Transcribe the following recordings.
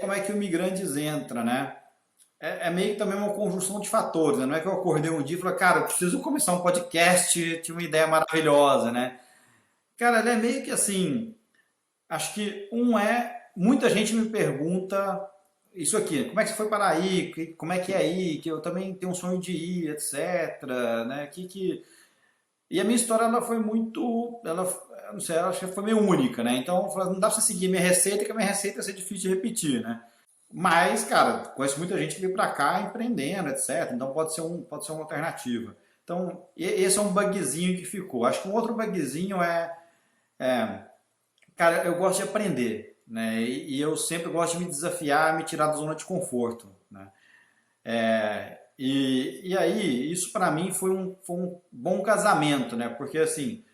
como é que o Migrantes entra, né? É meio que também uma conjunção de fatores, né? Não é que eu acordei um dia e falei, cara, eu preciso começar um podcast, tive uma ideia maravilhosa, né? Cara, ele é meio que assim, acho que muita gente me pergunta isso aqui, como é que você foi para aí, como é que é aí, que eu também tenho um sonho de ir, etc, né? E a minha história, ela foi muito, eu não sei, ela acho que foi meio única, né? Então, eu falei, não dá pra você seguir minha receita, que a minha receita ia ser difícil de repetir, né? Mas, cara, conheço muita gente que veio pra cá empreendendo, etc. Então pode ser uma alternativa. Então, esse é um bugzinho que ficou. Acho que um outro bugzinho cara, eu gosto de aprender, né? E eu sempre gosto de me desafiar, me tirar da zona de conforto, né? E aí, isso pra mim foi um bom casamento, né? Porque assim,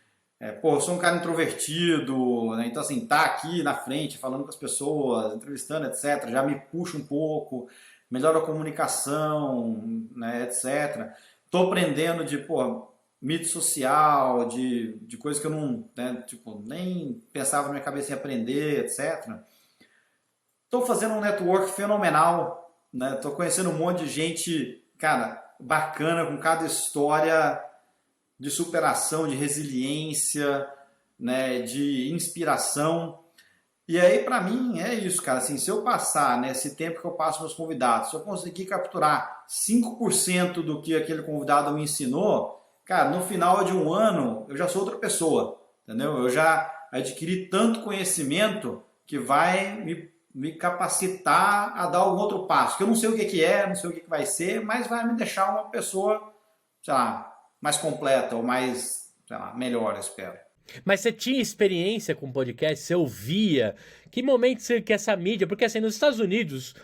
pô, eu sou um cara introvertido, né? Então assim, tá aqui na frente falando com as pessoas, entrevistando, etc., já me puxa um pouco, melhora a comunicação, né, etc. Tô aprendendo de, pô, mídia social, de coisas que eu não, né, tipo, nem pensava na minha cabeça em aprender, etc. Tô fazendo um network fenomenal, né? Tô conhecendo um monte de gente, cara, bacana, com cada história de superação, de resiliência, né, de inspiração. E aí, para mim, é isso, cara. Assim, se eu passar, né, esse tempo que eu passo com os convidados, se eu conseguir capturar 5% do que aquele convidado me ensinou, cara, no final de um ano, eu já sou outra pessoa, entendeu? Eu já adquiri tanto conhecimento que vai me capacitar a dar algum outro passo. Que eu não sei o que que é, não sei o que que vai ser, mas vai me deixar uma pessoa, sei lá, mais completa ou mais, sei lá, melhor, eu espero. Mas você tinha experiência com podcast? Você ouvia? Que momento que essa mídia... Porque assim, nos Estados Unidos,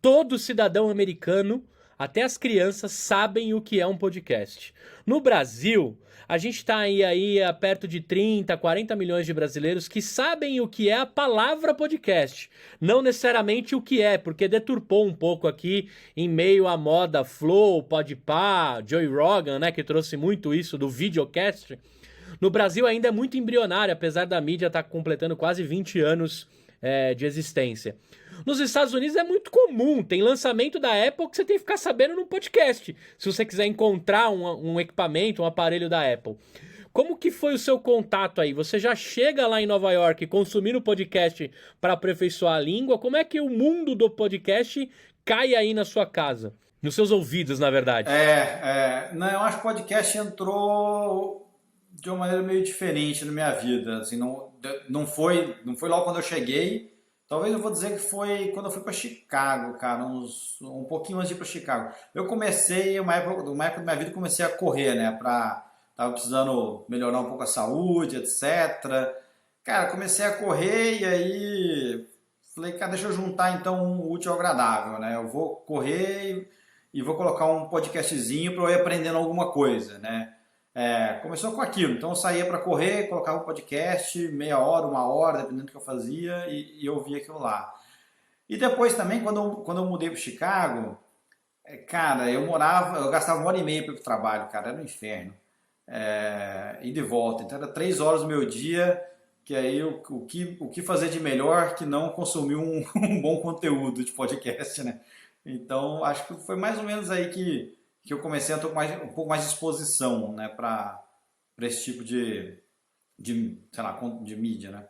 todo cidadão americano, até as crianças, sabem o que é um podcast. No Brasil, a gente está aí perto de 30, 40 milhões de brasileiros que sabem o que é a palavra podcast. Não necessariamente o que é, porque deturpou um pouco aqui em meio à moda Flow, Podpah, Joey Rogan, né, que trouxe muito isso do videocast. No Brasil ainda é muito embrionário, apesar da mídia estar completando quase 20 anos de existência. Nos Estados Unidos é muito comum, tem lançamento da Apple que você tem que ficar sabendo no podcast, se você quiser encontrar um equipamento, um aparelho da Apple. Como que foi o seu contato aí? Você já chega lá em Nova York consumindo podcast para aperfeiçoar a língua? Como é que o mundo do podcast cai aí na sua casa? Nos seus ouvidos, na verdade. Não, eu acho que o podcast entrou de uma maneira meio diferente na minha vida. Assim, não foi logo quando eu cheguei. Talvez eu vou dizer que foi quando eu fui para Chicago, cara, um pouquinho antes de ir para Chicago. Eu comecei, uma época da minha vida, comecei a correr, né? Tava precisando melhorar um pouco a saúde, etc. Cara, comecei a correr e aí falei, cara, deixa eu juntar então um útil ao agradável, né? Eu vou correr e vou colocar um podcastzinho para eu ir aprendendo alguma coisa, né? Começou com aquilo, então eu saía para correr, colocava um podcast, meia hora, uma hora, dependendo do que eu fazia, e eu ouvia aquilo lá. E depois também, quando eu mudei para Chicago, cara, eu gastava 1 hora e meia para ir pro trabalho, cara, era um inferno. E de volta, então era 3 horas do meu dia, que aí o que fazer de melhor que não consumir um bom conteúdo de podcast, né? Então, acho que foi mais ou menos aí que eu comecei a ter um pouco mais de exposição, né, para esse tipo sei lá, de mídia, né?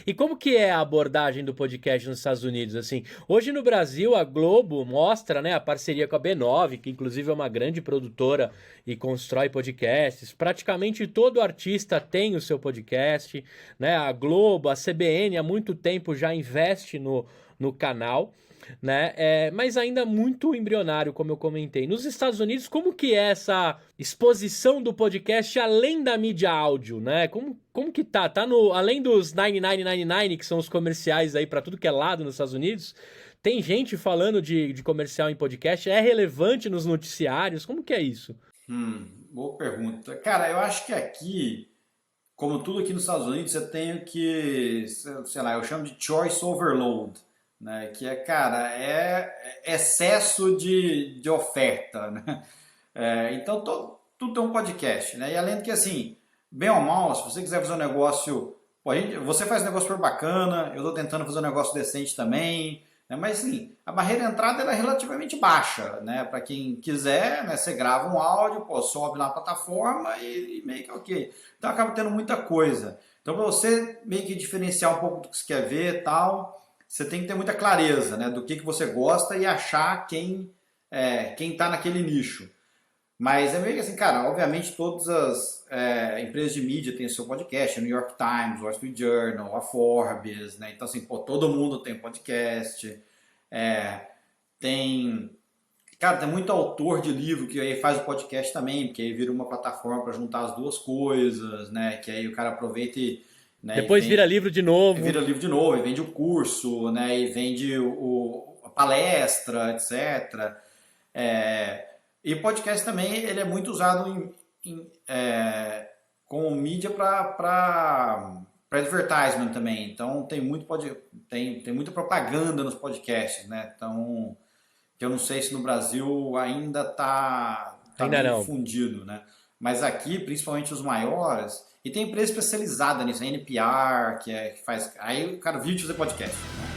E como que é a abordagem do podcast nos Estados Unidos? Assim, hoje no Brasil a Globo mostra, né, a parceria com a B9, que inclusive é uma grande produtora e constrói podcasts. Praticamente todo artista tem o seu podcast, né? A Globo, a CBN há muito tempo já investe no canal, né? Mas ainda muito embrionário, como eu comentei. Nos Estados Unidos, como que é essa exposição do podcast além da mídia áudio, né? Como que tá? Tá no, além dos 9999, que são os comerciais aí para tudo que é lado nos Estados Unidos, tem gente falando de comercial em podcast? É relevante nos noticiários? Como que é isso? Boa pergunta. Cara, eu acho que aqui, como tudo aqui nos Estados Unidos, você tem o que, sei lá, eu chamo de choice overload, né? Que cara, excesso de oferta, né? Então, tudo tem um podcast, né? E além do que, assim, bem ou mal, se você quiser fazer um negócio, pô, você faz um negócio super bacana, eu estou tentando fazer um negócio decente também, né? Mas assim, a barreira de entrada ela é relativamente baixa, né? Para quem quiser, né? Você grava um áudio, pô, sobe na plataforma e meio que ok. Então acaba tendo muita coisa. Então para você meio que diferenciar um pouco do que você quer ver e tal, você tem que ter muita clareza, né? Do que você gosta e achar quem tá naquele nicho. Mas é meio que assim, cara, obviamente todas as empresas de mídia têm o seu podcast, o New York Times, o Wall Street Journal, a Forbes, né? Então assim, pô, todo mundo tem podcast, é, tem... Cara, tem muito autor de livro que aí faz o podcast também, porque aí vira uma plataforma para juntar as duas coisas, né? Que aí o cara aproveita né, e Depois vira livro de novo. vira livro de novo, e vende o curso, né? E vende a palestra, etc. É, e podcast também ele é muito usado como mídia para advertisement também. Então tem muita propaganda nos podcasts, né? Então que eu não sei se no Brasil ainda tá Ainda bem não. difundido, né? Mas aqui, principalmente os maiores, e tem empresa especializada nisso, a NPR, que faz. Aí o cara vive de fazer podcast, né?